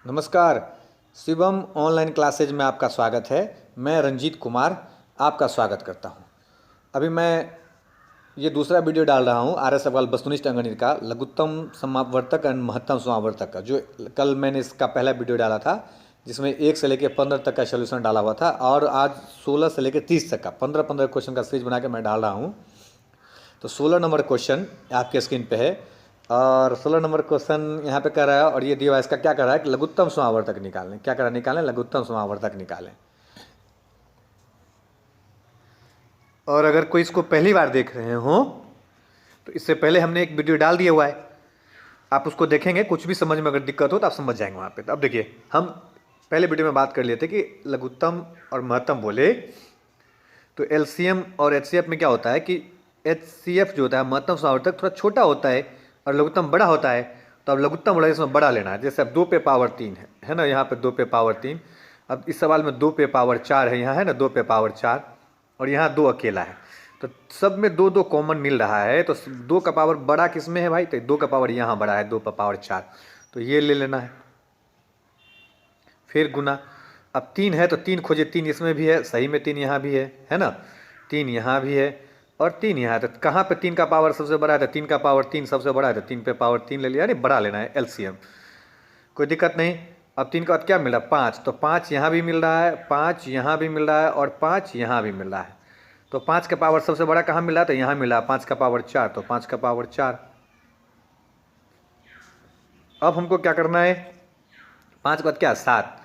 नमस्कार। Shivam online classes में आपका स्वागत है। मैं रंजीत कुमार आपका स्वागत करता हूं। अभी मैं ये दूसरा वीडियो डाल रहा हूं आर्य सवाल वस्तुनिष्ठ अंकगणित का लघुत्तम समावर्तक एंड महत्तम समावर्तक का। जो कल मैंने इसका पहला वीडियो डाला था जिसमें 1 से लेकर 15 तक का सोल्यूशन डाला हुआ था, और आज 16 से लेकर 30 तक का 15-15 क्वेश्चन का सीरीज बना के मैं डाल रहा हूँ। तो 16 नंबर क्वेश्चन आपके स्क्रीन पे है और 16 नंबर क्वेश्चन यहाँ पे कर रहा है, और ये दिया इसका क्या कर रहा है कि लघुत्तम समावर्तक निकालें। क्या कर रहा है? निकालें, लघुत्तम समावर्तक निकालें। और अगर कोई इसको पहली बार देख रहे हो तो इससे पहले हमने एक वीडियो डाल दिया हुआ है, आप उसको देखेंगे। कुछ भी समझ में अगर दिक्कत हो तो आप समझ जाएंगे वहाँ पे। तो अब देखिए, हम पहले वीडियो में बात कर लिए थे कि लघुत्तम और महत्तम बोले तो एलसीएम और एचसीएफ में क्या होता है कि एचसीएफ जो होता है महत्तम समावर्तक थोड़ा छोटा होता है और लघुत्तम बड़ा होता है। तो अब लघुत्तम बड़ा इसमें बड़ा लेना है। जैसे अब 2 पे पावर 3 है ना, यहाँ पे 2 पे पावर 3। अब इस सवाल में 2 पे पावर 4 है, यहाँ है ना 2 पे पावर 4, और यहाँ 2 अकेला है। तो सब में 2-2 कॉमन मिल रहा है। तो 2 का पावर बड़ा किस में है भाई? तो 2 का पावर यहाँ बड़ा है, 2 पे पावर 4, तो ये ले लेना है। फिर गुना, अब 3 है तो 3 खोजे, 3 इसमें भी है, सही में 3 यहाँ भी है ना, 3 यहाँ भी है और 3 यहाँ है। तो कहाँ पे 3 का पावर सबसे बड़ा है? तो 3 का पावर 3 सबसे बड़ा है, तो 3 पे पावर 3 ले लिया, यानी बड़ा लेना है एलसीएम। कोई दिक्कत नहीं। अब 3 का बाद क्या मिल रहा है? 5। तो 5 यहाँ भी मिल रहा है, 5 यहाँ भी मिल रहा है और 5 यहाँ भी मिल रहा है। तो 5 का पावर सबसे बड़ा कहाँ मिल रहा है? तो यहाँ मिला 5 का पावर 4, तो 5 का पावर 4। अब हमको क्या करना है? 5 के बाद क्या? 7।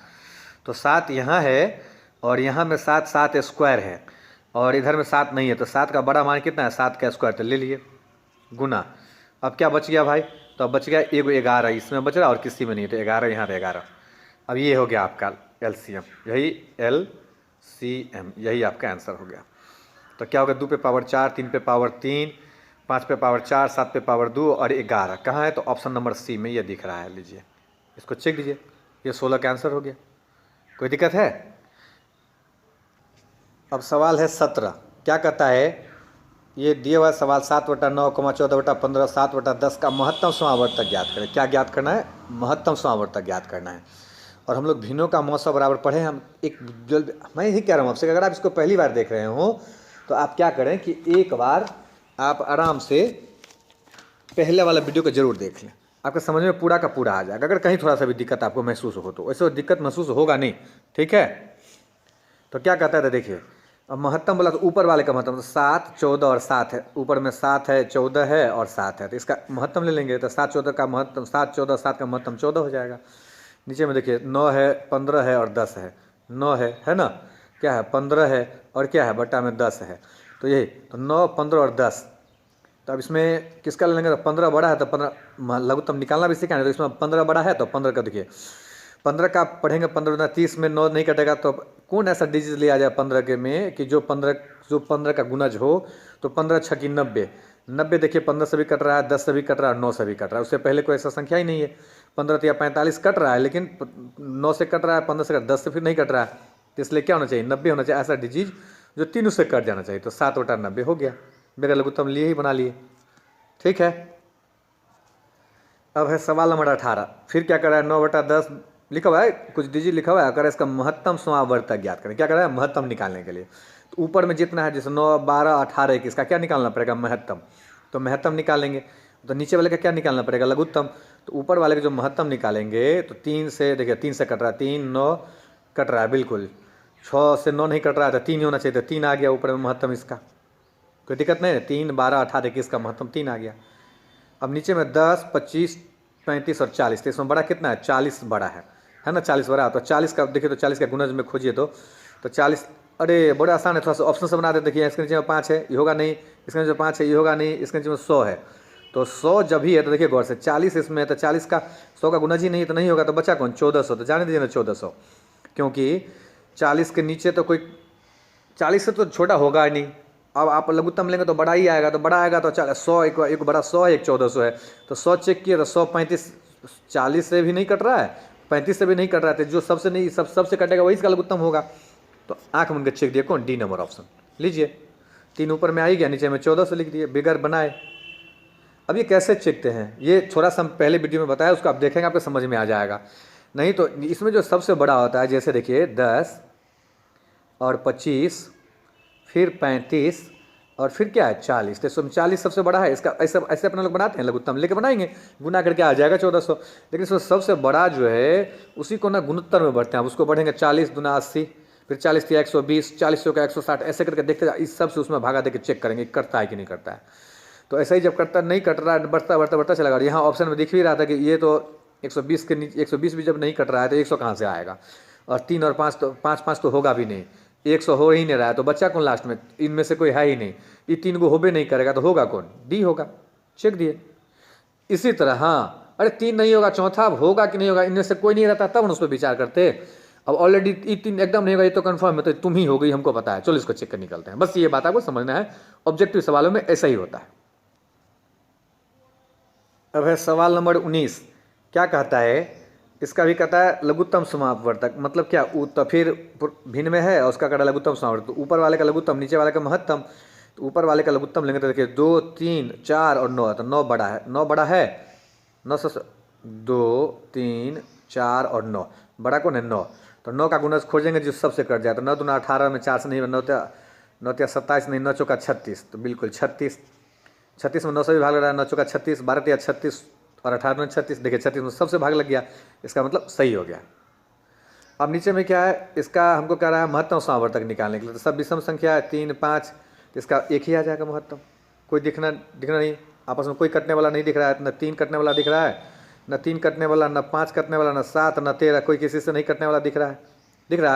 तो 7 यहाँ है और यहाँ में 7 7 स्क्वायर है और इधर में 7 नहीं है। तो 7 का बड़ा मान कितना है? 7 का स्क्वायर, तो ले लिए गुना। अब क्या बच गया भाई? तो अब बच गया 11, इसमें बच रहा और किसी में नहीं, तो 11 यहाँ पे 11। अब ये हो गया आपका एलसीएम, यही एलसीएम, यही आपका आंसर हो गया। तो क्या होगा? 2 पे पावर 4, 3 पे पावर 3, 5 पे पावर 4, 7 पे पावर 2 और 11 कहाँ है? तो ऑप्शन नंबर सी में ये दिख रहा है। लीजिए, इसको चेक कीजिए, ये 16 का आंसर हो गया। कोई दिक्कत है? अब सवाल है 17। क्या कहता है? ये दिए हुआ सवाल 7/9, 14/15, 7/10 का महत्तम समावर्तक ज्ञात करें। क्या ज्ञात करना है? महत्तम समावर्तक ज्ञात करना है। और हम लोग भिन्नों का मौसा बराबर पढ़े। हम एक जल्द, मैं यही कह रहा हूँ आपसे, अगर आप इसको पहली बार देख रहे हो तो आप क्या करें कि एक बार आप आराम से पहले वाला वीडियो को जरूर देख लें, आपके समझ में पूरा का पूरा आ जाएगा। अगर कहीं थोड़ा सा भी दिक्कत आपको महसूस हो तो वैसे दिक्कत महसूस होगा नहीं, ठीक है? तो क्या कहता है? तो देखिए, अब महत्तम बोला तो ऊपर वाले का महत्तम, तो 7, 14 और 7 है। ऊपर में 7 है, 14 है और 7 है, तो इसका महत्तम ले लेंगे। तो 7 14 का महत्तम 7, 14 7 का महत्तम 14 हो जाएगा। नीचे में देखिए 9 है, 15 है और 10 है। 9 है ना, क्या है? 15 है और क्या है? बटा में 10 है। तो यही, तो 9, 15 और 10। तो अब इसमें किसका ले लेंगे? तो 15 बड़ा है, तो 15 लघुत्तम निकालना भी सीखा है। तो इसमें 15 बड़ा है तो 15 का देखिए, 15 का पढ़ेंगे, 15 30 में 9 नहीं कटेगा। तो कौन ऐसा डिजिट लिया जाए 15 के में कि जो 15 का गुणज हो? तो 15 छकी 90। 90 देखिए 15 से भी कट रहा है, 10 से भी कट रहा है, 9 से भी कट रहा है। उससे पहले कोई ऐसा संख्या ही नहीं है। 15 या 45 कट रहा है, लेकिन 9 से कट रहा है, 15 से कट, 10 से फिर नहीं कट रहा है। तो इसलिए क्या होना चाहिए? 90 होना चाहिए, ऐसा डिजिट जो तीनों से कट जाना चाहिए। तो 7/90 हो गया। मेरा लघुत्तम लिए ही बना लिए, ठीक है? अब है सवाल नंबर 18। फिर क्या कर रहा है? 9/10 लिखा हुआ है, कुछ डिजिट लिखा हुआ है। अगर इसका महत्तम समावर्तक ज्ञात करें। क्या कर रहा है? महत्तम निकालने के लिए। तो ऊपर में जितना है, जैसे 9, 12, 18, 21, का क्या निकालना पड़ेगा? महत्तम। तो महत्तम निकालेंगे। तो नीचे वाले का क्या निकालना पड़ेगा? लघुत्तम। तो ऊपर वाले का जो महत्तम निकालेंगे तो 3 से, देखिए 3 से कट रहा है, 3, 9 कट रहा है बिल्कुल। 6 से 9 नहीं कट रहा है, तो 3 ही होना चाहिए। तो 3 आ गया ऊपर में महत्तम इसका, कोई दिक्कत नहीं है। 3, 12, 18, 21 का महत्तम 3 आ गया। अब नीचे में 10, 25, 35 और 40। तो इसमें बड़ा कितना है? 40 बड़ा है ना, 40 बड़ा। तो 40 का देखिए, तो 40 का गुणज में खोजिए तो 40, अरे बड़ा आसान है, थोड़ा सा ऑप्शन से बना देते। देखिए इसके नीचे में 5 है, ये होगा नहीं। इसके नीचे में 5 है, ये होगा नहीं। इसके नीचे में 100 है, तो 100 जब भी है तो देखिए गौर से 40 इसमें है, तो 40 का 100 का गुणज ही नहीं, तो नहीं होगा। तो बचा कौन? 1400। तो जाने दीजिए ना 1400, क्योंकि 40 के नीचे तो कोई 40 से तो छोटा होगा ही नहीं। अब आप लघुत्तम लेंगे तो बड़ा ही आएगा, तो बड़ा आएगा तो 100, एक बड़ा 100 है, एक 1400 है। तो 100 चेक किए तो 135, 40 से भी नहीं कट रहा है, 35 से भी नहीं कट रहा है। जो सबसे नहीं सबसे कटेगा वही इसका लघुत्तम होगा। तो आँख मन के चेक दिए कौन? D number option. लीजिए, 3 ऊपर में आ ही गया, नीचे में 1400 लिख दिए, बिगर बनाए। अब ये कैसे चेकते हैं? ये थोड़ा सा हम पहले वीडियो में बताया, उसको आप देखेंगे आपको समझ में आ जाएगा। नहीं तो इसमें जो सबसे बड़ा होता है, जैसे देखिए 10 और 25 फिर 35 और फिर क्या है 40, तो इसमें 40 सबसे बड़ा है। इसका ऐसे ऐसे अपने लोग बनाते हैं लघुत्तम, लेके बनाएंगे गुना करके आ जाएगा 1400। लेकिन इसमें सबसे बड़ा जो है उसी को ना गुणोत्तर में बढ़ते हैं, उसको बढ़ेंगे 40 दूना 80, फिर 40 या 120, 40 का 160, ऐसे करके देखते जाए, इस सब से उसमें भागा देकर चेक करेंगे करता है कि नहीं करता है। तो ऐसा ही जब करता नहीं कट रहा है, बढ़ता बढ़ता बढ़ता चला गया। यहाँ ऑप्शन में दिख भी रहा था कि ये तो 120 के नीचे, 120 भी जब नहीं कट रहा है तो 100 कहाँ से आएगा, और 3 और 5 तो 5 तो होगा भी नहीं, 100 हो ही नहीं रहा है, तो बच्चा कौन लास्ट में, इनमें से कोई है ही नहीं, ये 3 को होबे नहीं करेगा, तो होगा कौन, डी होगा, चेक दिए। इसी तरह हाँ, अरे 3 नहीं होगा, चौथा होगा कि नहीं होगा, इनमें से कोई नहीं रहता तब हम उस पर विचार करते। अब ऑलरेडी ये 3 एकदम नहीं होगा, ये तो कन्फर्म है, तो तुम ही हो गई, हमको पता है, चलो इसको चेक कर निकलते हैं। बस ये बात आपको समझना है, ऑब्जेक्टिव सवालों में ऐसा ही होता है। अब है सवाल नंबर 19, क्या कहता है, इसका भी कहता है लघुत्तम समापवर्तक, मतलब क्या, तो फिर भिन्न में है और उसका कहता है लघुत्तम समापवर्तक, तो ऊपर वाले का लघुत्तम नीचे वाले का महत्तम, तो ऊपर वाले का लघुत्तम लेंगे तो देखिए 2, 3, 4 और 9, तो 9 बड़ा है, 9 बड़ा है, 9 से 2, 3, 4 और 9, बड़ा कौन है 9, तो 9 का गुणज खोजेंगे जो सबसे कट जाए, तो 9 दूना 18 में 4 से नहीं, 9 त्या 27 नहीं, 9 चौका 36, तो बिल्कुल 36, 36 में 9 से भी भाग लग रहा है, 9 चौका 36, 12 त्या 36 और 18 में 36, देखिए 36 में सबसे भाग लग गया, इसका मतलब सही हो गया। अब नीचे में क्या है, इसका हमको कह रहा है महत्तम समावर्तक निकालने के लिए, तो सब विषम संख्या है 3, 5, तो इसका एक ही आ जाएगा महत्तम, कोई दिखना नहीं, आपस में कोई कटने वाला नहीं दिख रहा है, न 3 कटने वाला दिख रहा है, न 3 कटने वाला, न 5 कटने वाला, न 7, न 13, कोई किसी से नहीं कटने वाला दिख रहा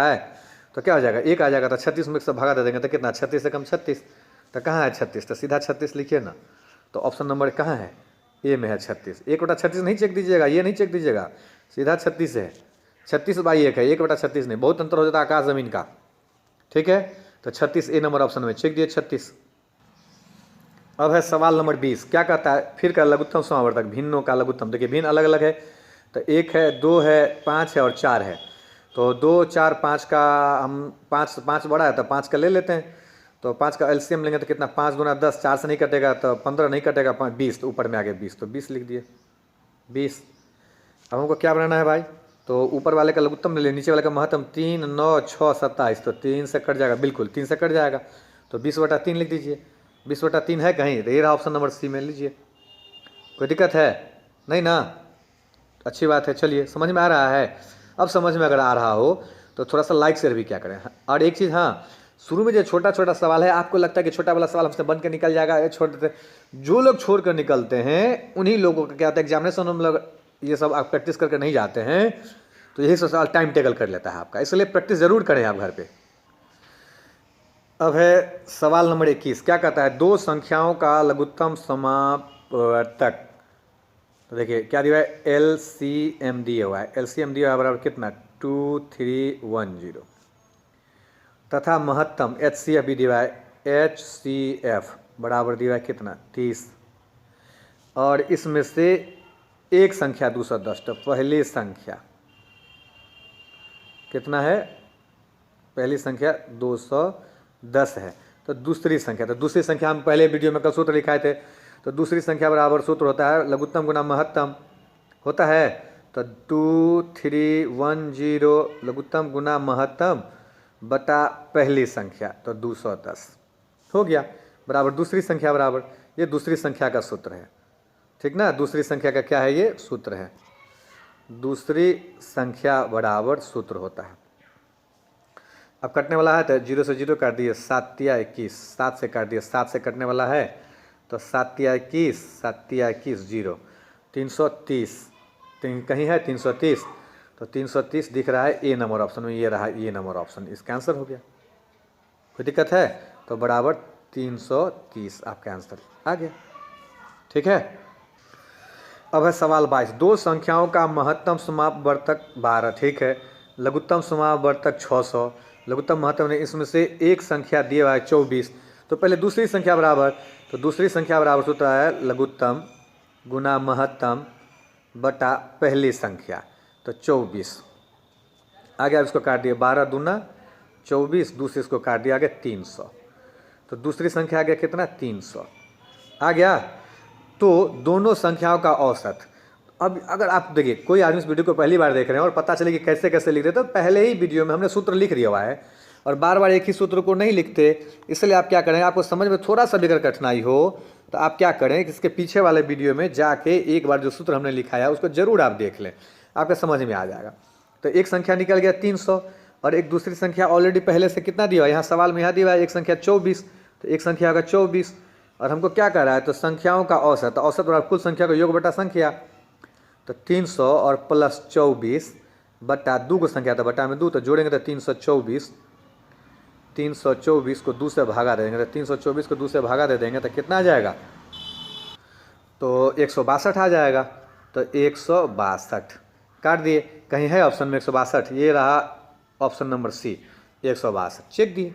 है, तो क्या हो जाएगा, एक आ जाएगा, तो 36 में से भागा दे देंगे तो कितना, 36 से कम 36, तो कहाँ है 36, तो सीधा 36 लिखिए ना, तो ऑप्शन नंबर कहाँ है, ए में है 36। 1/36 नहीं चेक दीजिएगा, ये नहीं चेक दीजिएगा, सीधा 36 है, 36/1 है, 1/36 नहीं, बहुत अंतर हो जाता है आकाश जमीन का, ठीक है। तो 36 ए नंबर ऑप्शन में चेक दिए 36। अब है सवाल नंबर 20, क्या कहता है, फिर का लघुत्तम समावर्तक, भिन्नों का लघुत्तम, देखिए भिन्न अलग अलग है, तो 1 है, 2 है, 5 है और 4 है, तो 2, 4, 5 का हम 5 बड़ा है तो 5 का ले लेते हैं, तो 5 का एलसीएम लेंगे तो कितना, 5 गुना 10, 4 से नहीं कटेगा तो 15 नहीं कटेगा, 20, तो ऊपर में आ गया 20, तो 20 लिख दिए 20। अब हमको क्या बनाना है भाई, तो ऊपर वाले का लघुत्तम ले लिया, नीचे वाले का महत्तम, 3, 9, 6, 27, तो 3 से कट जाएगा, बिल्कुल 3 से कट जाएगा, तो 20/3 लिख दीजिए, 20/3 है कहीं, तो ये रहा ऑप्शन नंबर सी में लीजिए। कोई दिक्कत है नहीं ना, अच्छी बात है, चलिए समझ में आ रहा है। अब समझ में अगर आ रहा हो तो थोड़ा सा लाइक शेयर भी क्या करें। और एक चीज़, हाँ, शुरू में जो छोटा छोटा सवाल है, आपको लगता है कि छोटा वाला सवाल हमसे बन के निकल जाएगा, ये छोड़ देते, जो लोग छोड़ कर निकलते हैं उन्हीं लोगों का क्या होता है, एग्जामिनेशन में लोग ये सब आप प्रैक्टिस करके नहीं जाते हैं, तो यही सब सवाल टाइम टेकल कर लेता है आपका, इसलिए प्रैक्टिस जरूर करें आप घर पे। अब है सवाल नंबर 21, क्या कहता है, दो संख्याओं का लघुत्तम समापवर्तक, तो देखिए क्या दिया है, LCM दिया हुआ है, LCM दिया हुआ है बराबर कितना, 2310, तथा महत्तम HCF भी दिया है, HCF बराबर दिया है कितना, 30, और इसमें से एक संख्या 210, तो पहली संख्या कितना है, पहली संख्या 210 है, तो दूसरी संख्या हम पहले वीडियो में कल सूत्र लिखाए थे, तो दूसरी संख्या बराबर सूत्र होता है लघुत्तम गुना महत्तम होता है, तो 2310 लघुत्तम गुना महत्तम बटा पहली संख्या, तो 210 हो गया, बराबर दूसरी संख्या बराबर, ये दूसरी संख्या का सूत्र है, ठीक ना, दूसरी संख्या का क्या है, ये सूत्र है, दूसरी संख्या बराबर सूत्र होता है। अब कटने वाला है तो 0 से 0 काट दिए, 7 तिया 21, 7 से काट दिए, 7 से कटने वाला है तो 7 तिया 21, 7 तिया 21, 0, 330, कहीं है 330, तो 330 दिख रहा है ए नंबर ऑप्शन में, ये रहा ए नंबर ऑप्शन, इसका आंसर हो गया। कोई दिक्कत है, तो बराबर 330 आपका आंसर आ गया, ठीक है। अब है सवाल 22, दो संख्याओं का महत्तम समापवर्तक 12, ठीक है, लघुत्तम समापवर्तक 600, लघुत्तम महत्तम ने इसमें से एक संख्या दिया हुआ है 24, तो पहले दूसरी संख्या बराबर, तो दूसरी संख्या बराबर होता है लघुत्तम गुना महत्तम बटा पहली संख्या, तो 24 आ गया, इसको काट दिया, 12 दूना 24, दूसरे इसको काट दिया, आ गया 300, तो दूसरी संख्या आ गया कितना, 300 आ गया। तो दोनों संख्याओं का औसत, अब अगर आप देखिए कोई आदमी इस वीडियो को पहली बार देख रहे हैं और पता चले कि कैसे कैसे लिख रहे हैं, तो पहले ही वीडियो में हमने सूत्र लिख दिया हुआ है और बार बार एक ही सूत्र को नहीं लिखते। इसलिए आप क्या करें, आपको समझ में थोड़ा सा भी अगर कठिनाई हो तो आप क्या करें, इसके पीछे वाले वीडियो में जाके एक बार जो सूत्र हमने लिखा है उसको जरूर आप देख लें, आपको समझ में आ जाएगा। तो एक संख्या निकल गया 300 और एक दूसरी संख्या ऑलरेडी पहले से कितना दिया है, यहाँ सवाल में यहाँ दिया है एक संख्या 24, तो एक संख्या होगा 24 और हमको क्या कर रहा है, तो संख्याओं का औसत, तो औसत और कुल संख्या का योग बटा संख्या, तो 300 और प्लस 24 बटा 2 को संख्या, तो बटा में 2, तो जोड़ेंगे तो 324, 324 को 2 से भागा दे देंगे, तो 324 को 2 से भागा दे देंगे तो कितना आ जाएगा, तो 162 आ जाएगा। तो 162 काट दिए, कहीं है ऑप्शन में 162, ये रहा ऑप्शन नंबर सी 162, चेक दिए।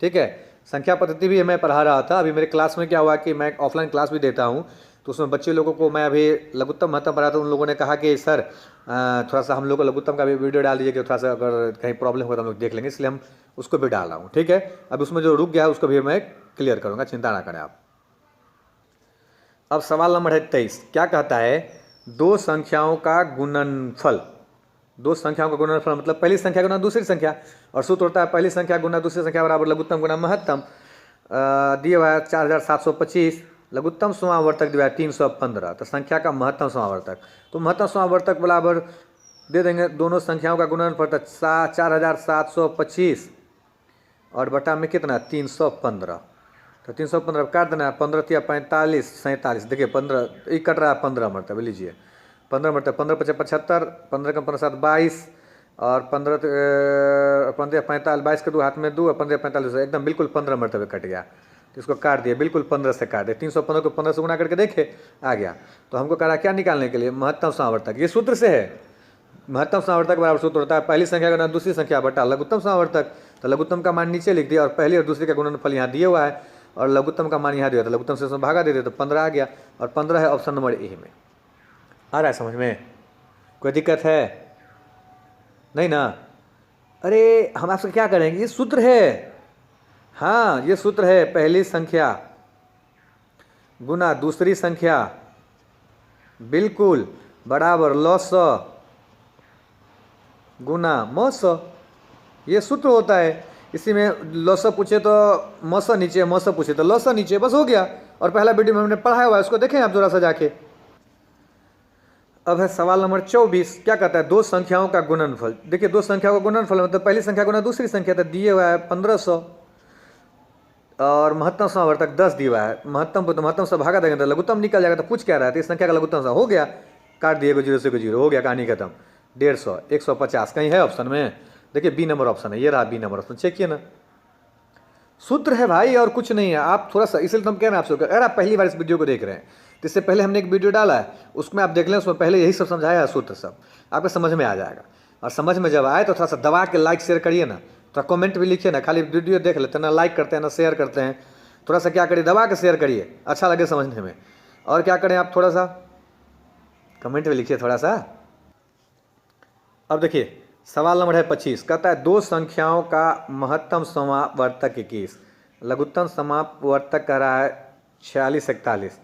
ठीक है, संख्या पद्धति भी मैं पढ़ा रहा था। अभी मेरे क्लास में क्या हुआ कि मैं ऑफलाइन क्लास भी देता हूँ, तो उसमें बच्चे लोगों को मैं अभी लघुत्तम महत्तम पढ़ा था। उन लोगों ने कहा कि सर थोड़ा सा हम लोग को लघुत्तम का भी वीडियो डाल दीजिए कि थोड़ा सा अगर कहीं प्रॉब्लम हो तो हम लोग देख लेंगे, इसलिए हम उसको भी डाल रहा हूँ। ठीक है, अब उसमें जो रुक गया उसको भी मैं क्लियर करूँगा, चिंता ना करें आप। अब सवाल नंबर है 23, क्या कहता है, दो संख्याओं का गुणनफल, दो संख्याओं का गुणनफल मतलब पहली संख्या गुना दूसरी संख्या, और सूत्र होता है पहली संख्या गुना दूसरी संख्या बराबर लघुत्तम गुना महत्तम। दिया हुआ है 4725, लघुत्तम समावर्तक दिया है 315, तो संख्या का महत्तम समावर्तक, तो महत्तम समावर्तक बराबर दे देंगे दोनों संख्याओं का गुणनफल, तो 4725 और बटा में कितना 315, तो 315 काट देना है, 15 या 45 47, देखिए 15 एक कट रहा है 15 मरतबे, लीजिए 15 मरतबे, 15 पचे 75, 15 का 15 7 22 और 15 45, 22 के 2 हाथ में 2 और 15 45 एकदम बिल्कुल 15 मरतबे कट गया, तो इसको काट दिया, बिल्कुल 15 से काट दिया। 315 को 15 से गुना करके देखे आ गया। तो हमको कहा क्या निकालने के लिए, महत्तम समावर्तक, ये सूत्र से है। महत्तम समावर्तक बराबर सूत्र होता है पहली संख्या गुना दूसरी संख्या बटा लघुत्तम समावर्तक, तो लघुत्तम का मान नीचे लिख दिया और पहली और दूसरी का गुणनफल यहाँ दिया हुआ है और लघुत्तम का मान यहाँ दिया, तो लघुत्तम से उसमें भागा दे दिया, तो 15 आ गया और 15 है ऑप्शन नंबर ए में। आ रहा है समझ में, कोई दिक्कत है नहीं ना? अरे हम आपसे क्या करेंगे, ये सूत्र है, हाँ ये सूत्र है, पहली संख्या गुना दूसरी संख्या बिल्कुल बराबर लॉस गुना मौस, ये सूत्र होता है। इसी में लॉस पूछे तो मौस नीचे, मौस पूछे तो लॉस नीचे, बस हो गया। और पहला वीडियो में हमने पढ़ाया हुआ है, उसको देखें आप जरा सा जाके। अब है सवाल नंबर 24, क्या कहता है, दो संख्याओं का गुणनफल। देखिए दो संख्याओं का गुणनफल मतलब पहली संख्या गुना दूसरी संख्या, तो दिए हुआ है 1500 और महत्तम समावर्तक 10 दिया हुआ है, महत्तम को तो महत्तम से भागा देंगे तो लघुत्तम निकल जाएगा, तो पूछ क्या रहा है, तो इस संख्या का लघुत्तम सा हो गया, काट दिए 0 से 0 हो गया, कहानी खत्म। 150 150 कहीं है ऑप्शन में, देखिए बी नंबर ऑप्शन है, ये रहा बी नंबर ऑप्शन, चेक किए ना, सूत्र है भाई और कुछ नहीं है। आप थोड़ा सा, इसलिए तो हम कह रहे हैं आपसे, अगर आप पहली बार इस वीडियो को देख रहे हैं तो इससे पहले हमने एक वीडियो डाला है, उसमें आप देख लें, उसमें पहले यही सब समझाया है, सूत्र सब आपको समझ में आ जाएगा। और समझ में जब आए तो थोड़ा सा दबा के लाइक शेयर करिए ना, थोड़ा कमेंट भी लिखिए ना, खाली वीडियो देख लेते हैं ना लाइक करते हैं ना शेयर करते हैं, थोड़ा सा क्या करिए दबा के शेयर करिए, अच्छा लगे समझने में। और क्या करें आप, थोड़ा सा कमेंट भी लिखिए थोड़ा सा। अब देखिए सवाल नंबर है 25, कहता है दो संख्याओं का महत्तम समावर्तक 21, लघुत्तम समावर्तक कह रहा है 46 41।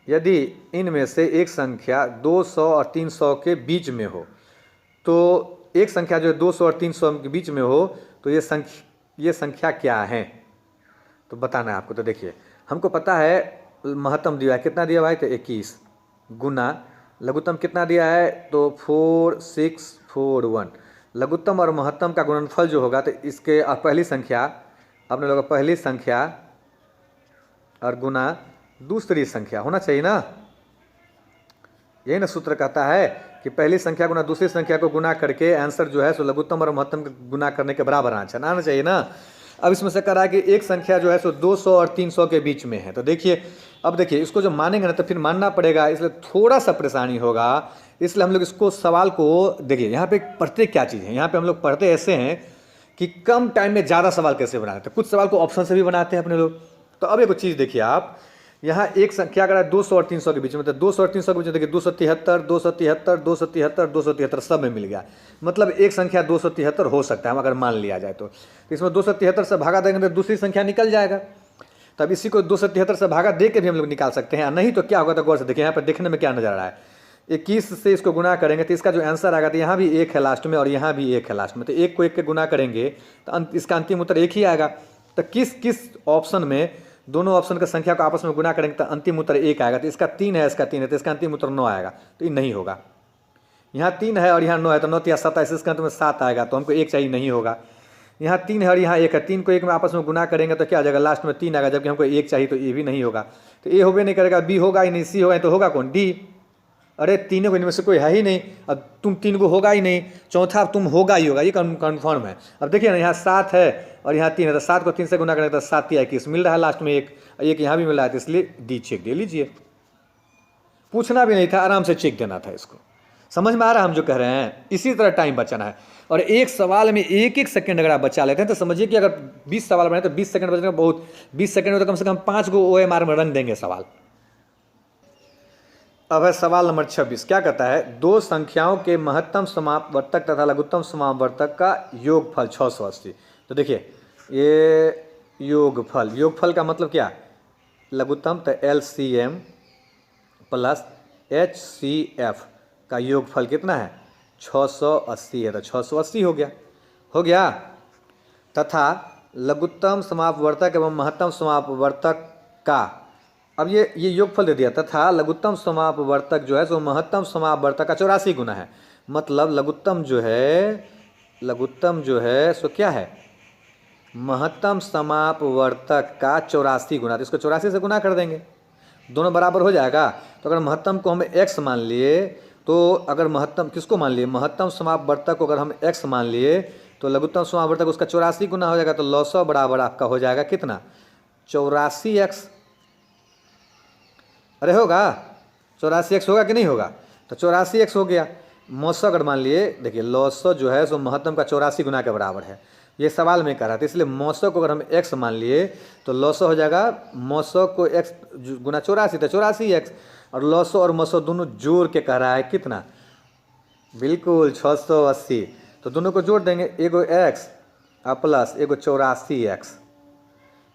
यदि इनमें से एक संख्या 200 और 300 के बीच में हो, तो एक संख्या जो है 200 और 300 के बीच में हो, तो ये संख्या क्या है, तो बताना है आपको। तो देखिए हमको पता है महत्तम दिया है, कितना दिया भाई, तो 21 गुना लघुत्तम कितना दिया है, तो 4641। लघुत्तम और महत्तम का गुणनफल जो होगा, तो इसके पहली संख्या अपने लोग पहली संख्या और गुना दूसरी संख्या होना चाहिए ना, यही ना सूत्र कहता है कि पहली संख्या गुना दूसरी संख्या को गुना करके आंसर जो है सो लघुत्तम और महत्तम को गुना करने के बराबर आना चाहिए ना। अब इसमें से कह रहा है कि एक संख्या जो है सो 200 और 300 के बीच में है, तो देखिए अब देखिए इसको जो मानेंगे ना तो फिर मानना पड़ेगा, इसलिए थोड़ा सा परेशानी होगा। इसलिए हम लोग इसको सवाल को देखिए, यहाँ पे पढ़ते क्या चीज़ है, यहाँ पे हम लोग पढ़ते ऐसे हैं कि कम टाइम में ज़्यादा सवाल कैसे बनाते हैं। कुछ सवाल को ऑप्शन से भी बनाते हैं अपने लोग। तो अब एक चीज़ देखिए आप, यहाँ एक संख्या अगर 200 और 300 के बीच में, तो 200 और 300 के बीच में देखिए 273 273 273 273 सब में मिल गया, मतलब एक संख्या 273 हो सकता है अगर मान लिया जाए। तो इसमें 273 से भागा देंगे तो दूसरी संख्या निकल जाएगा। तब इसी को 273 से भागा दे के भी हम लोग निकाल सकते हैं, नहीं तो क्या होगा, तो गौर से देखिए यहाँ पर देखने में क्या नजर आ रहा है 21 से इसको गुना करेंगे तो इसका जो आंसर आएगा, तो यहाँ भी 1 है लास्ट में और यहाँ भी 1 है लास्ट में, तो 1 को 1 के गुना करेंगे तो इसका अंतिम उत्तर 1 ही आएगा। तो किस किस ऑप्शन में दोनों ऑप्शन की संख्या को आपस में गुना करेंगे तो अंतिम उत्तर 1 आएगा। तो इसका 3 है, इसका 3 है, तो इसका अंतिम उत्तर 9 आएगा। तो ये नहीं होगा। यहाँ 3 है और यहाँ 9 है, तो 9 या 27, इसका अंत में 7 आएगा, तो हमको 1 चाहिए, नहीं होगा। यहाँ 3 है और यहाँ 1 है, 3 को 1 में आपस में गुना करेंगे तो क्या आ जाएगा, लास्ट में 3 आएगा, जबकि हमको 1 चाहिए, तो ये भी नहीं होगा। तो ए होबे नहीं करेगा, बी होगा ही नहीं, सी होगा, तो होगा कौन, डी। अरे तीनों को इनमें से कोई है ही नहीं, अब तुम 3 को होगा ही नहीं, चौथा तुम होगा ही होगा, ये कन्फर्म है। अब देखिए ना, यहाँ 7 है और यहाँ 3 है, तो 7 को 3 से गुना करेंगे तो 7 या 21 मिल रहा है, लास्ट में 1 यहाँ भी मिल रहा है, तो इसलिए डी चेक दे लीजिए। पूछना भी नहीं था, आराम से चेक देना था। इसको समझ में आ रहा है हम जो कह रहे हैं। इसी तरह टाइम बचाना है, और एक सवाल में 1-1 सेकंड अगर आप बचा लेते हैं तो समझिए कि अगर 20 सवाल बने तो 20 सेकंड बचने का बहुत, 20 सेकंड में तो कम से कम 5 गो OMR में रन देंगे सवाल। अब है सवाल नंबर 26। क्या कहता है, दो संख्याओं के महत्तम समापवर्तक तथा लघुत्तम समापवर्तक का योगफल 680। तो देखिए, ये योगफल का मतलब क्या, लघुत्तम तो LCM प्लस HCF का योगफल कितना है, 680 है, तो 680 हो गया। तथा लघुत्तम समापवर्तक एवं महत्तम समापवर्तक का, अब ये योगफल दे दिया, तथा लघुत्तम समापवर्तक जो है सो महत्तम समापवर्तक का 84 गुना है। मतलब लघुत्तम जो है सो क्या है, महत्तम समापवर्तक का 84 गुना। तो इसको 84 से गुना कर देंगे, दोनों बराबर हो जाएगा। तो अगर महत्तम को हम x मान लिए, तो अगर महत्तम किसको मान लिए, महत्तम समापवर्तक को अगर हम x मान लिए, तो लघुत्तम समापवर्तक उसका 84 गुना हो जाएगा। तो लॉसो बराबर आपका हो जाएगा कितना, 84x। अरे होगा 84x होगा कि नहीं होगा, तो 84x हो गया। मौसो अगर मान लिए, देखिए लॉसो जो है सो महत्तम का 84 गुना के बराबर है, ये सवाल में कह रहा था, इसलिए मौसो को अगर हम x मान लिए तो लॉसो हो जाएगा, मौसो को x गुना 84 तो 84x, और लॉसो और मौसो दोनों जोड़ के कह रहा है कितना, बिल्कुल 680। तो दोनों को जोड़ देंगे, एगो x प्लस एगो 84x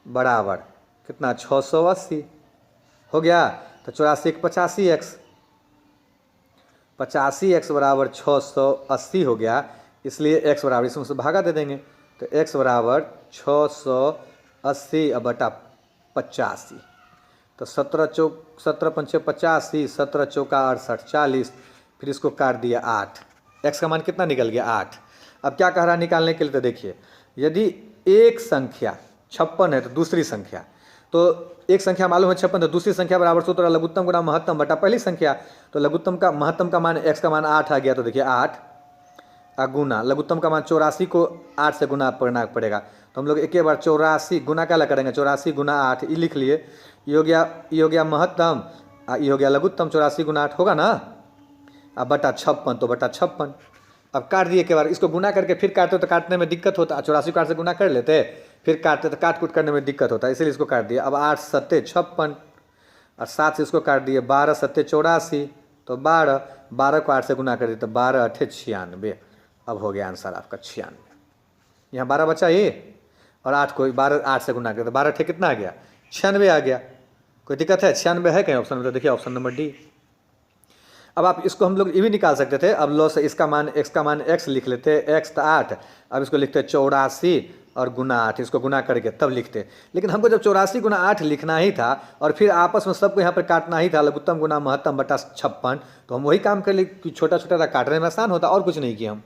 बराबर कितना, 680 हो गया। तो 84 85x, 85x बराबर 680 हो गया, इसलिए x बराबर इसमें से भागा दे देंगे। तो x बराबर 680 बटा 85, तो 17 पंचे 85, 17 चौका 68, 40, फिर इसको काट दिया 8। x का मान कितना निकल गया, 8। अब क्या कह रहा है निकालने के लिए, तो देखिए यदि एक संख्या 56 है तो दूसरी संख्या, तो एक संख्या मालूम है 56, तो दूसरी संख्या बराबर सूत्र लघुत्तम गुना महत्तम बटा पहली संख्या। तो महत्तम का मान x का मान 8 आ गया, तो देखिए 8 गुना लघुत्तम का मान 84 को 8 से गुना करना पड़ेगा। तो हम लोग एक बार 84 गुना क्या करेंगे, 84 गुना 8 ये लिख लिए, ये हो गया महत्तम, ये हो गया लघुत्तम, 84 गुना 8 होगा ना, अब बटा 56, तो बटा 56। अब काट दिए के बार, इसको गुना करके फिर काटते तो काटने में दिक्कत होता, 84 को 8 से गुना कर लेते, फिर काटते तो काट कूट करने में दिक्कत होता है, इसीलिए इसको काट दिया। अब 8 सत्ते 56 और 7 से इसको काट दिए, 12 सत्ते 84, तो 12 को 8 से गुना कर दिए, तो 12 अठे 96। अब हो गया आंसर आपका 96। यहाँ 12 बचा ये, और 8 को 8 से गुना कर, तो 12 अठे कितना आ गया, 96 आ गया। कोई दिक्कत है, 96 है कहीं ऑप्शन में, तो देखिए ऑप्शन नंबर डी। अब आप इसको हम लोग ये भी निकाल सकते थे, अब लॉस इसका मान x का मान x लिख लेते, x तो 8, अब इसको लिखते 84 और गुना 8, इसको गुना करके तब लिखते। लेकिन हमको जब 84 गुना 8 लिखना ही था और फिर आपस में सबको यहाँ पर काटना ही था, लघुत्तम गुना महत्तम बटा 56, तो हम वही काम कर लिए कि छोटा छोटा था, काटने में आसान होता, और कुछ नहीं किया हम।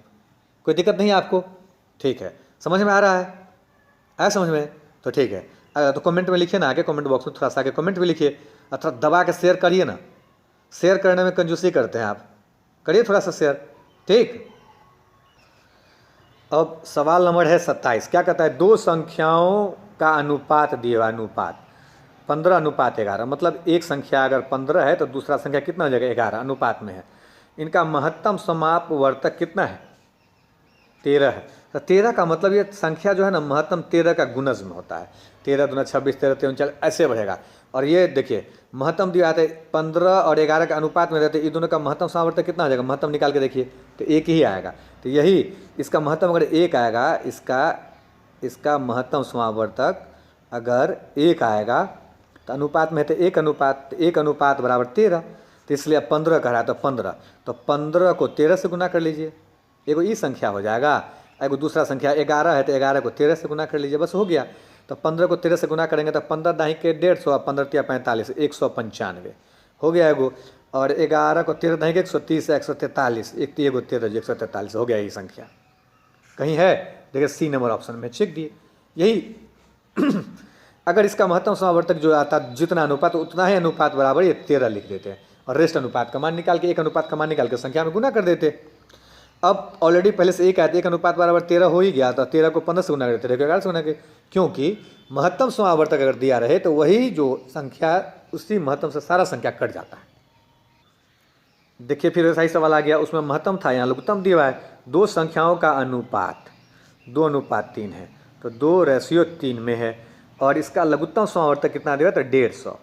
कोई दिक्कत नहीं है आपको, ठीक है, समझ में आ रहा है, आया समझ में, तो ठीक है। तो कमेंट में लिखिए ना, आगे कमेंट बॉक्स में थोड़ा सा आगे कमेंट भी लिखिए, अथवा दबा के शेयर करिए ना, शेयर करने में कंजूसी करते हैं आप, करिए थोड़ा सा शेयर, ठीक। अब सवाल नंबर है 27। क्या कहता है, दो संख्याओं का अनुपात दिए हुआ, अनुपात 15:11, मतलब एक संख्या अगर 15 है तो दूसरा संख्या कितना हो जाएगा, 11 अनुपात में है। इनका महत्तम समापवर्तक कितना है, 13 है। तो 13 का मतलब ये संख्या जो है ना, महत्तम 13 का गुणज में होता है, 13 दूना 26, 13 43 ऐसे बढ़ेगा। और ये देखिए महत्तम दिया है 15 और 11 के अनुपात में रहते, ये दोनों का महत्तम समावर्तक कितना आ जाएगा, महत्तम निकाल के देखिए तो एक ही आएगा। तो यही इसका महत्तम अगर एक आएगा, इसका महत्तम समावर्तक अगर एक आएगा तो अनुपात में है तो एक अनुपात बराबर 13। तो इसलिए अब 15 कह रहा है, तो 15 को 13 से गुना कर लीजिए, एगो ई संख्या हो जाएगा। एगो दूसरा संख्या 11 है, तो 11 को 13 से गुना कर लीजिए, बस हो गया। तो 15 को 13 से गुना करेंगे तो 15 दाही के 150, 15 तिया 45, 195 हो गया एगो। और 11 को 13 दाही के 130, 143, एक 13 143 हो गया यही संख्या। कहीं है? देखिए सी नंबर ऑप्शन में चेक दिए यही। अगर इसका महत्तम समावर्तक जो आता जितना अनुपात, तो उतना ही अनुपात बराबर ये 13 लिख देते हैं, और रेस्ट अनुपात का मान निकाल के, एक अनुपात का मान निकाल के संख्या में गुना कर देते। अब ऑलरेडी पहले से एक आया, एक अनुपात बराबर 13 हो ही गया, तो 13 को 15 से गुना कर देते, 11 से गुना के, क्योंकि महत्तम समावर्तक अगर दिया रहे तो वही जो संख्या उसी महत्तम से सारा संख्या कट जाता है। देखिए फिर ऐसा ही सवाल आ गया, उसमें महत्तम था, यहाँ लघुत्तम दिया है। दो संख्याओं का अनुपात 2:3 है, तो 2:3 में है, और इसका लघुत्तम समावर्तक कितना दिया तो 150।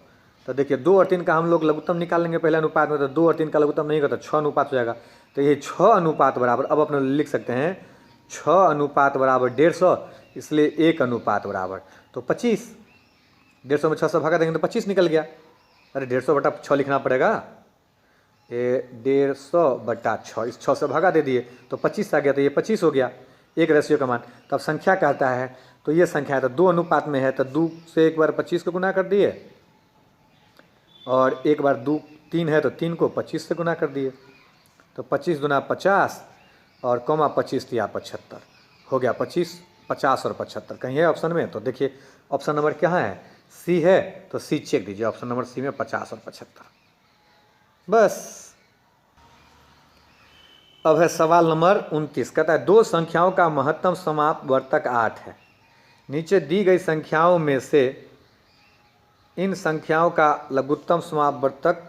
तो देखिए 2 और 3 का हम लोग लघुत्तम निकाल लेंगे पहले अनुपात में, तो 2 और 3 का लघुत्तम नहीं होगा तो 6 अनुपात हो जाएगा। तो ये 6 अनुपात बराबर, अब अपने लिख सकते हैं 6 अनुपात बराबर 150, इसलिए 1 अनुपात बराबर तो 25। 150 में 6 से भागा देंगे तो 25 निकल गया। अरे 150/6 लिखना पड़ेगा, ये 150/6, इस 6 से भागा दे दिए तो 25 आ गया, तो ये 25 हो गया एक रेशियो का मान। तब संख्या कहता है, तो ये संख्या है तो 2 अनुपात में है, तो 2 से एक बार 25 को गुना कर दिए, और एक बार 2 3 है तो 3 को 25 से गुना कर दिए, तो 25 दूना 50 और कौमा 25 तिया 75 हो गया। 25, 50 और 75 कहीं है ऑप्शन में? तो देखिए ऑप्शन नंबर क्या है, सी है, तो सी चेक दीजिए, ऑप्शन नंबर सी में 50 और 75। बस। अब है सवाल नंबर 29, कहता है दो संख्याओं का महत्तम समावर्तक 8 है। नीचे दी गई संख्याओं में से इन संख्याओं का लघुत्तम समावर्तक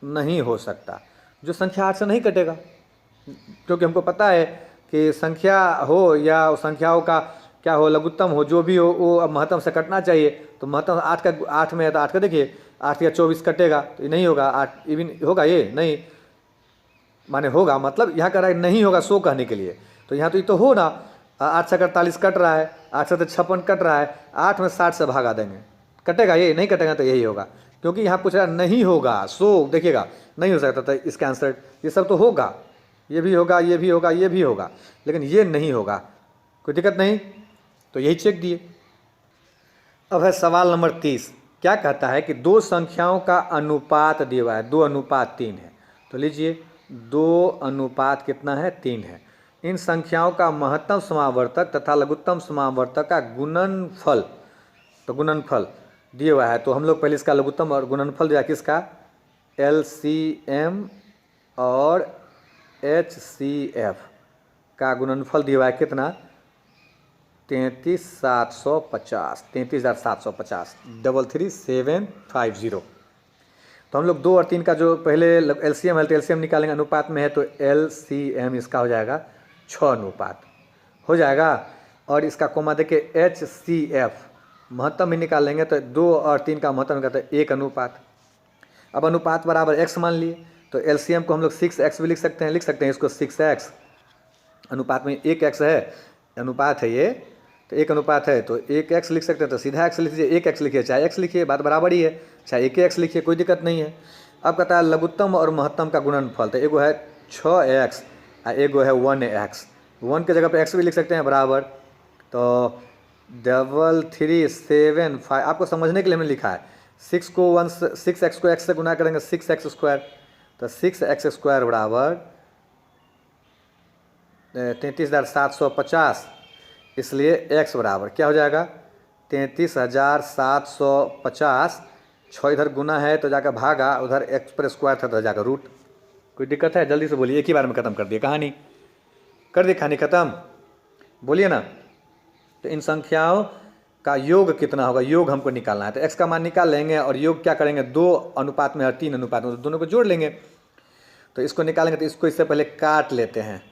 नहीं हो सकता। जो संख्या 8 से नहीं कटेगा, क्योंकि हमको पता है कि संख्या हो या संख्याओं का क्या हो, लघुत्तम हो, जो भी हो वो अब महत्तम से कटना चाहिए। तो महत्तम 8 में है, तो 8 का देखिए 8 या 24 कटेगा, तो ये नहीं होगा। 8 इवन होगा, ये नहीं माने होगा, मतलब यहाँ कह रहा है नहीं होगा, सो कहने के लिए। तो यहाँ तो ये तो हो ना, 8 से 48 कट रहा है, 8 से 56 कट रहा है, 8 में 60 से भागा देंगे, कटेगा? ये नहीं कटेगा, तो यही होगा, क्योंकि यहाँ पूछ रहा नहीं होगा, सो देखिएगा नहीं हो सकता था इसका आंसर। ये सब तो होगा, ये भी होगा, ये भी होगा, ये भी होगा, लेकिन ये नहीं होगा, कोई दिक्कत नहीं, तो यही चेक दिए। अब है सवाल नंबर 30, क्या कहता है कि दो संख्याओं का अनुपात दिया हुआ है, 2:3 है। तो लीजिए 2 कितना है, 3 है। इन संख्याओं का महत्तम समावर्तक तथा लघुत्तम समावर्तक का गुणनफल, तो गुणनफल दिया हुआ है, तो हम लोग पहले इसका लघुत्तम और गुणनफल दिया किसका, LCM और HCF का गुणनफल दिया हुआ है कितना, 33,750, 33,750, 33750। तो हम लोग 2 और 3 का जो पहले LCM है, तो LCM निकालेंगे, अनुपात में है तो LCM इसका हो जाएगा 6 अनुपात हो जाएगा। और इसका कोमा देखिए HCF महत्तम भी निकाल लेंगे, तो 2 और 3 का महत्तम निकालते हैं 1 अनुपात। अब अनुपात बराबर x मान लिए, तो LCM को हम लोग 6x भी लिख सकते हैं, इसको 6x, अनुपात में 1x है, अनुपात है ये, तो 1 अनुपात है तो 1x लिख सकते हैं, तो सीधा x लिख लीजिए, 1x लिखिए चाहे x लिखिए, बात बराबर ही है, चाहे 1x लिखिए, कोई दिक्कत नहीं है। अब कहता है लघुत्तम और महत्तम का गुणनफल, तो एगो है 6x और एगो है 1x, 1 के जगह पे x भी लिख सकते हैं बराबर, तो 3375, आपको समझने के लिए हमने लिखा है, 6x को x से गुना करेंगे 6x², तो 6x² बराबर 33,750, इसलिए x बराबर क्या हो जाएगा, 33,750। 6 इधर गुना है तो जाकर भागा, उधर x पर स्क्वायर था तो जाकर रूट। कोई दिक्कत है? जल्दी से बोलिए, एक ही बार में ख़त्म कर दिए कहानी, कर दी कहानी ख़त्म, बोलिए ना। तो इन संख्याओं का योग कितना होगा, योग हमको निकालना है, तो x का मान निकाल लेंगे और योग क्या करेंगे, 2 अनुपात में और 3 अनुपात में, तो दोनों को जोड़ लेंगे। तो इसको निकालेंगे, तो इसको इससे पहले काट लेते हैं,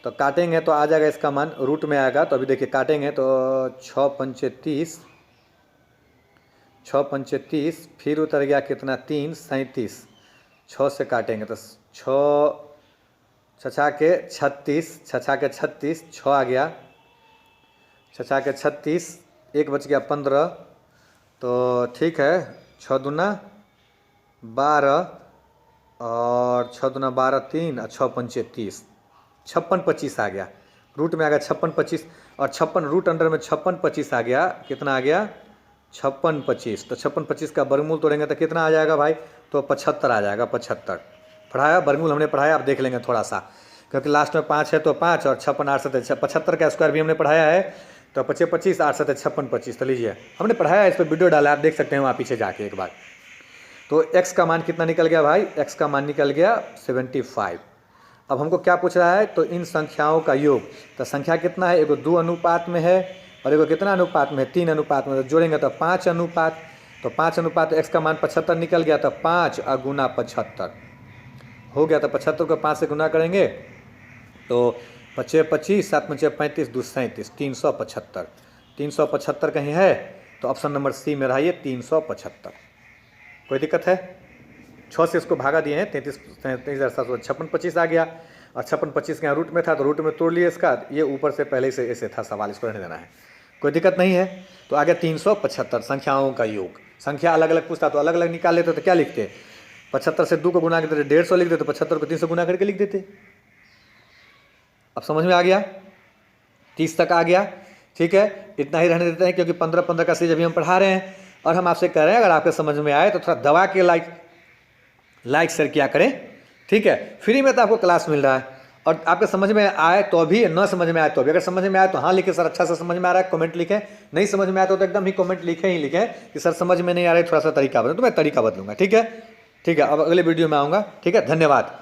तो काटेंगे तो आ जाएगा इसका मान रूट में आएगा। तो अभी देखिए काटेंगे तो 6×5 = 30, फिर उतर गया कितना 3 37, 6 से काटेंगे तो 6 छछा के 36, 6 आ गया, 6 के 36, 1 बच गया 15, तो ठीक है, 6 दूना 12 और 6 दूना 12 3 और 6 पंचे 30, 56 25 आ गया। रूट में आ गया 56 25 और 56 रूट अंडर में 56 25 आ गया। कितना आ गया? 56 25। तो 56 25 का वर्गमूल तोड़ेंगे तो कितना आ जाएगा भाई? तो 75 आ जाएगा। 75 पढ़ाया, वर्गमूल हमने पढ़ाया, आप देख लेंगे थोड़ा सा, क्योंकि लास्ट में 5 है तो 5 और 56 8 7 75 का स्क्वायर भी हमने पढ़ाया है। तो 25 25 8 7 56 25। तो लीजिए हमने पढ़ाया है, इस पर वीडियो डाला, आप देख सकते हैं वहाँ पीछे जाके एक बार। तो x का मान कितना निकल गया भाई? x का मान निकल गया 75। अब हमको क्या पूछ रहा है? तो इन संख्याओं का योग। तो संख्या कितना है? एगो 2 अनुपात में है और एगो कितना अनुपात में है? 3 अनुपात में। तो जोड़ेंगे तो 5 अनुपात। तो 5 अनुपात x का मान 75 निकल गया। तो 5 गुना 75 हो गया। तो 75 को 5 से गुना करेंगे तो 5 25 7 5 35 2 37 375। 375 कहीं है तो ऑप्शन नंबर सी में रहा ये 375। कोई दिक्कत है? 6 से इसको भागा दिए हैं, 33 56 25 आ गया और 56 25 के यहाँ रूट में था तो रूट में तोड़ लिए इसका। ये ऊपर से पहले से ऐसे था सवाल, इसको रहने देना है, कोई दिक्कत नहीं है। तो आ गया 375 संख्याओं का योग। संख्या अलग अलग पूछता तो अलग अलग निकाल लेते तो क्या लिखते? 75 से 2 को गुना करते 150 लिख देते, 75 को 3 से गुना करके लिख देते। अब समझ में आ गया? 30 तक आ गया। ठीक है, इतना ही रहने देते हैं क्योंकि 15 का सीरीज अभी हम पढ़ा रहे हैं और हम आपसे कह रहे हैं अगर आपके समझ में आए तो थोड़ा दबा के लाइक शेयर किया करें। ठीक है, फ्री में तो आपको क्लास मिल रहा है और आपके समझ में आए तो भी, न समझ में आए तो भी। अगर समझ में आए तो हाँ लिखें, सर अच्छा से समझ में आ रहा है, कमेंट लिखें। नहीं समझ में आया तो एकदम ही कमेंट लिखें ही लिखें कि सर समझ में नहीं आ रहा है, थोड़ा सा तरीका बदलें, तो मैं तरीका बदलूंगा। ठीक है, ठीक है, अब अगले वीडियो में आऊँगा। ठीक है, धन्यवाद।